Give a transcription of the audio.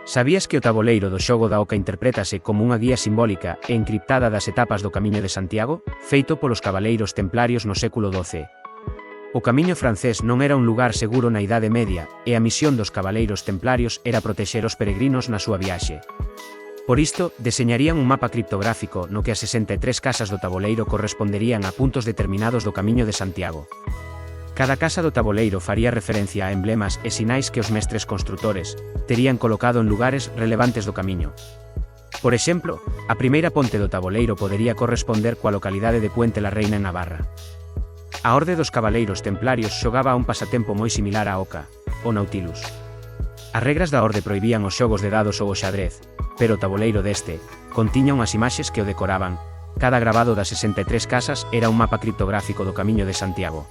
Sabías que o taboleiro do xogo da Oca interprétase como unha guía simbólica e encriptada das etapas do Camiño de Santiago, feito polos cabaleiros templarios no século XII? O Camiño francés non era un lugar seguro na Idade Media, e a misión dos cabaleiros templarios era protexer os peregrinos na súa viaxe. Por isto, deseñarían un mapa criptográfico no que as 63 casas do taboleiro corresponderían a puntos determinados do Camiño de Santiago. Cada casa do taboleiro faría referencia a emblemas e sinais que os mestres construtores terían colocado en lugares relevantes do camiño. Por exemplo, a primeira ponte do taboleiro podería corresponder coa localidade de Puente la Reina en Navarra. A Orde dos Cabaleiros Templarios xogaba a un pasatempo moi similar á Oca, o Nautilus. As regras da orde prohibían os xogos de dados ou o xadrez, pero o taboleiro deste contiña unhas imaxes que o decoraban. Cada gravado das 63 casas era un mapa criptográfico do Camiño de Santiago.